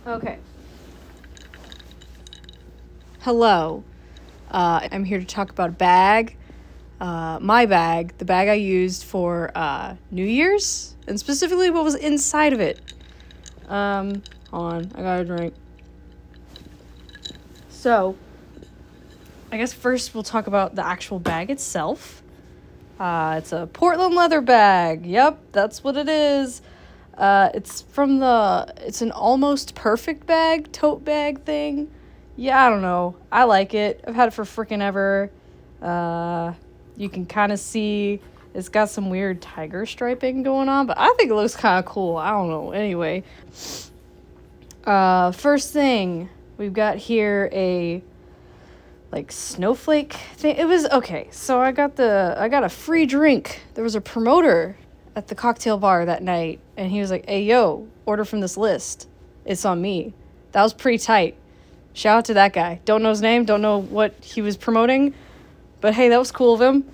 Okay. Hello. I'm here to talk about a bag. My bag, the bag I used for New Year's, and specifically what was inside of it. Hold on, I got a drink. So, I guess first we'll talk about the actual bag itself. It's a Portland leather bag. Yep, that's what it is. It's an almost perfect bag, tote bag thing. Yeah, I don't know. I like it. I've had it for freaking ever. You can kind of see it's got some weird tiger striping going on, but I think it looks kind of cool. I don't know. Anyway, first thing we've got here a snowflake thing. It was okay. So I got a free drink. There was a promoter at the cocktail bar that night, and he was like, "Hey, yo, order from this list. It's on me." That was pretty tight. Shout out to that guy. Don't know his name. Don't know what he was promoting, but hey, that was cool of him.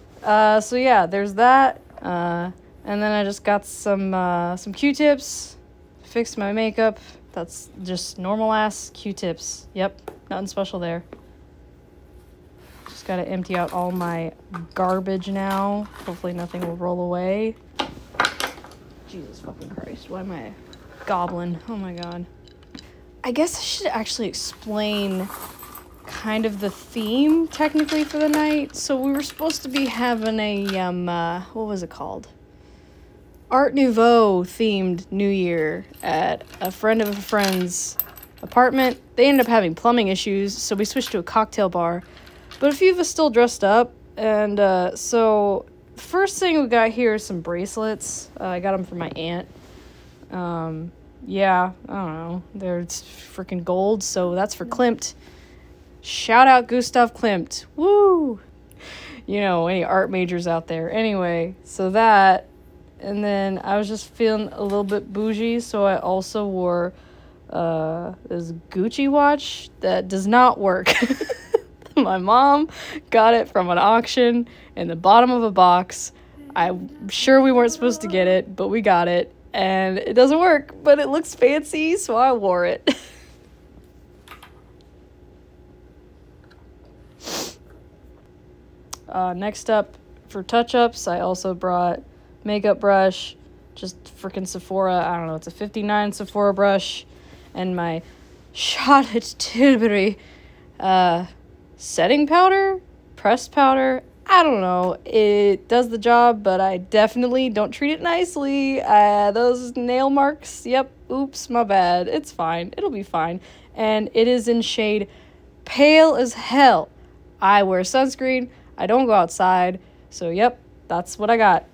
So yeah, there's that. And then I just got some Q-tips. Fixed my makeup. That's just normal ass Q-tips. Yep, nothing special there. Just gotta empty out all my garbage now. Hopefully nothing will roll away. Jesus fucking Christ, why am I a goblin? Oh my god. I guess I should actually explain kind of the theme, technically, for the night. So we were supposed to be having a, what was it called? Art Nouveau themed New Year at a friend of a friend's apartment. They ended up having plumbing issues, so we switched to a cocktail bar. But a few of us still dressed up, and so first thing we got here is some bracelets. I got them for my aunt. Yeah, I don't know. They're freaking gold, so that's for Klimt. Shout out Gustav Klimt. Woo! You know, any art majors out there. Anyway, so that, and then I was just feeling a little bit bougie, so I also wore this Gucci watch that does not work. My mom got it from an auction in the bottom of a box. I'm sure we weren't supposed to get it, but we got it. And it doesn't work, but it looks fancy, so I wore it. Next up, for touch-ups, I also brought makeup brush, just freaking Sephora. I don't know, it's a 59 Sephora brush, and my Charlotte Tilbury setting powder, pressed powder. I don't know. It does the job, but I definitely don't treat it nicely. Those nail marks, yep, oops, my bad. It's fine. It'll be fine. And it is in shade pale as hell. I wear sunscreen. I don't go outside. So, yep, that's what I got.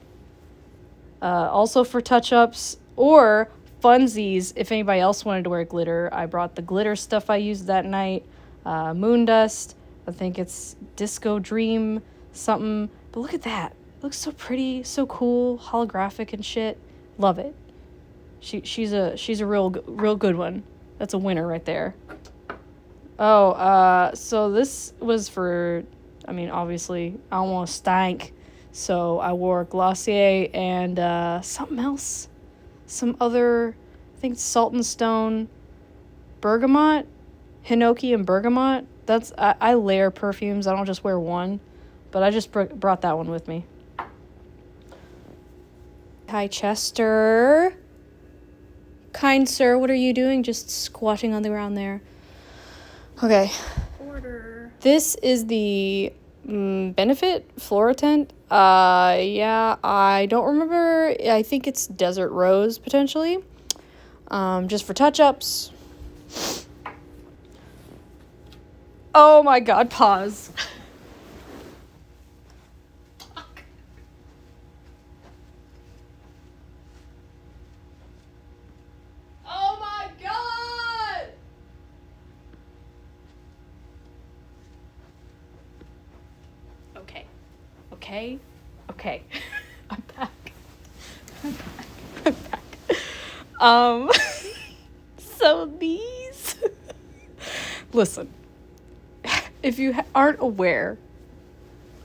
Also for touch-ups or funsies, if anybody else wanted to wear glitter, I brought the glitter stuff I used that night. Moon dust. I think it's Disco Dream something. But look at that. It looks so pretty, so cool, holographic and shit. Love it. She's a real good one. That's a winner right there. Oh, so this was for, I mean, obviously, I don't want to stank. So I wore Glossier and something else. Some other, I think Salt and Stone, Bergamot, Hinoki and Bergamot. I layer perfumes. I don't just wear one. But I just brought that one with me. Hi, Chester. Kind sir, what are you doing? Just squatting on the ground there. Okay. Order. This is the Benefit Floratent. Yeah, I don't remember. I think it's Desert Rose, potentially. Just for touch-ups. Oh my god, pause. Oh my god! Okay. I'm back. So these... Listen. If you aren't aware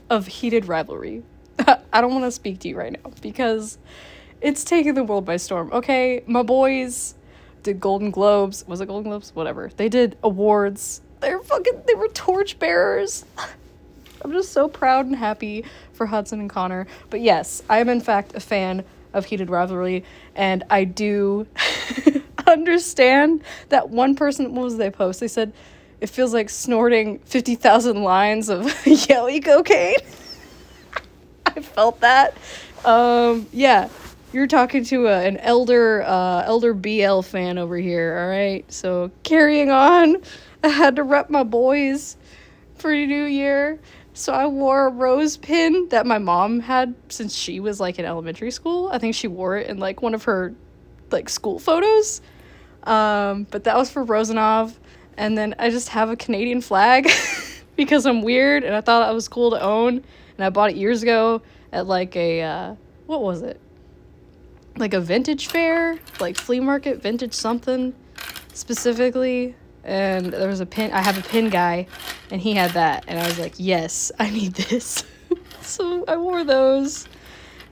of heated rivalry, I don't want to speak to you right now because it's taking the world by storm. Okay, my boys, did Golden Globes. Was it Golden Globes? Whatever. They did awards. They were torchbearers. I'm just so proud and happy for Hudson and Connor. But yes, I am in fact a fan of Heated Rivalry, and I do understand that one person, what was they post? They said it feels like snorting 50,000 lines of yelly cocaine. I felt that. Yeah, you're talking to an elder BL fan over here, all right? So carrying on, I had to rep my boys for New Year. So I wore a rose pin that my mom had since she was like in elementary school. I think she wore it in like one of her like school photos. But that was for Rosanov. And then I just have a Canadian flag because I'm weird and I thought it was cool to own. And I bought it years ago at like a, what was it? Like a vintage fair, like flea market, vintage something specifically. And there was a pin, I have a pin guy, and he had that. And I was like, yes, I need this. So I wore those.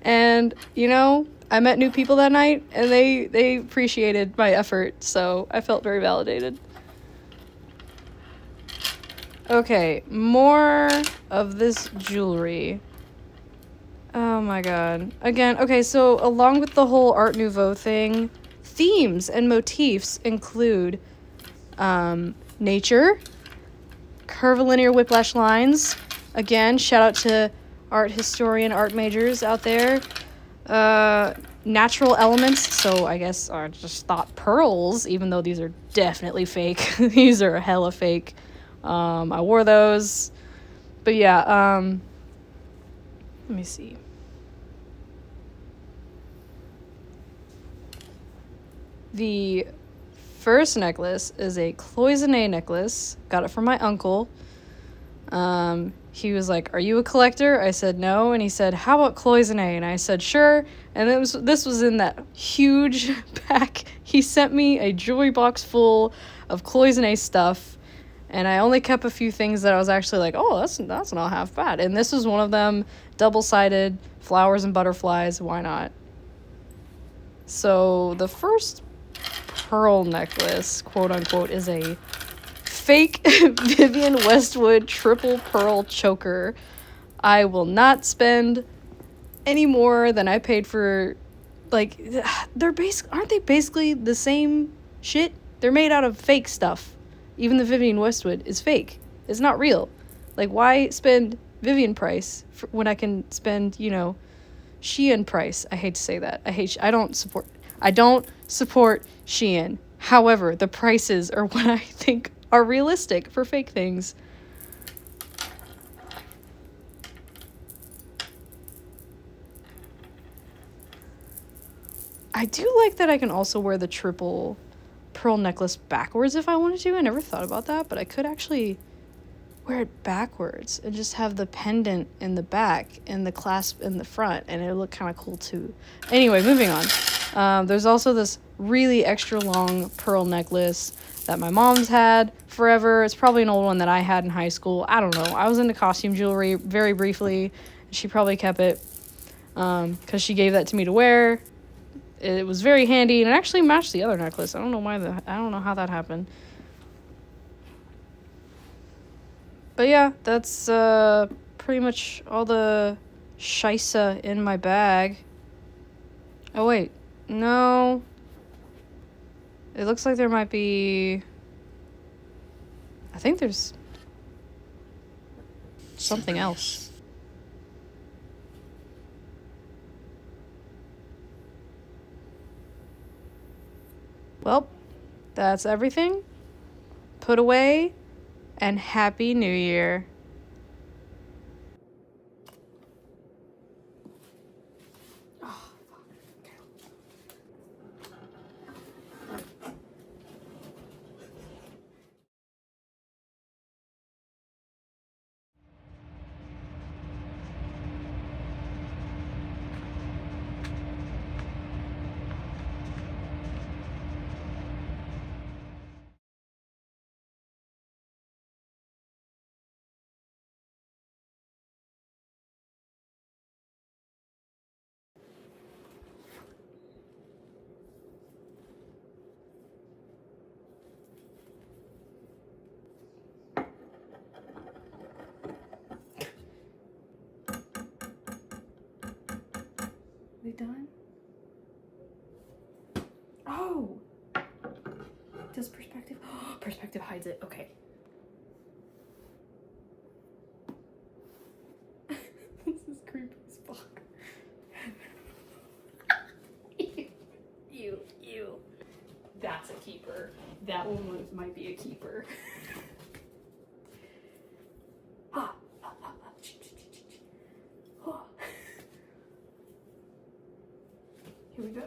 And, you know, I met new people that night, and they appreciated my effort. So I felt very validated. Okay, more of this jewelry. Oh my god. Again, okay, so along with the whole Art Nouveau thing, themes and motifs include nature, curvilinear whiplash lines. Again, shout out to art historian, art majors out there. Natural elements, so I guess I just thought pearls, even though these are definitely fake. These are hella fake. I wore those. But yeah, let me see. The first necklace is a cloisonne necklace. Got it from my uncle. He was like, "Are you a collector?" I said no, and he said, "How about cloisonne?" And I said, "Sure." And this was in that huge pack. He sent me a jewelry box full of cloisonne stuff, and I only kept a few things that I was actually like, "Oh, that's not half bad." And this was one of them, double-sided, flowers and butterflies. Why not? So the first pearl necklace, quote unquote, is a fake Vivienne Westwood triple pearl choker. I will not spend any more than I paid for. Like, aren't they basically the same shit? They're made out of fake stuff. Even the Vivienne Westwood is fake. It's not real. Like, why spend Vivienne price when I can spend, you know, Shein price? I hate to say that. I don't support Shein. However, the prices are what I think are realistic for fake things. I do like that I can also wear the triple pearl necklace backwards if I wanted to. I never thought about that, but I could actually wear it backwards and just have the pendant in the back and the clasp in the front, and it would look kind of cool too. Anyway, moving on. There's also this really extra long pearl necklace that my mom's had forever. It's probably an old one that I had in high school. I don't know. I was into costume jewelry very briefly. She probably kept it because she gave that to me to wear. It was very handy, and it actually matched the other necklace. I don't know how that happened. But yeah, that's pretty much all the scheisse in my bag. Oh wait, no. It looks like there might be... I think there's something else. Well, that's everything. Put away, and Happy New Year. we done? Oh! Does perspective? Oh, perspective hides it. Okay. This is creepy as fuck. Ew. That's a keeper. That one might be a keeper. Here we go.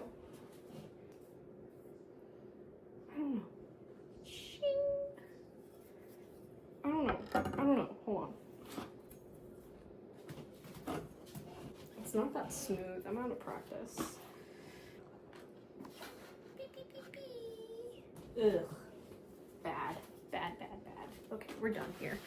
I don't know. I don't know. Hold on. It's not that smooth. I'm out of practice. Beep, beep, beep, beep. Ugh. Bad. Okay, we're done here.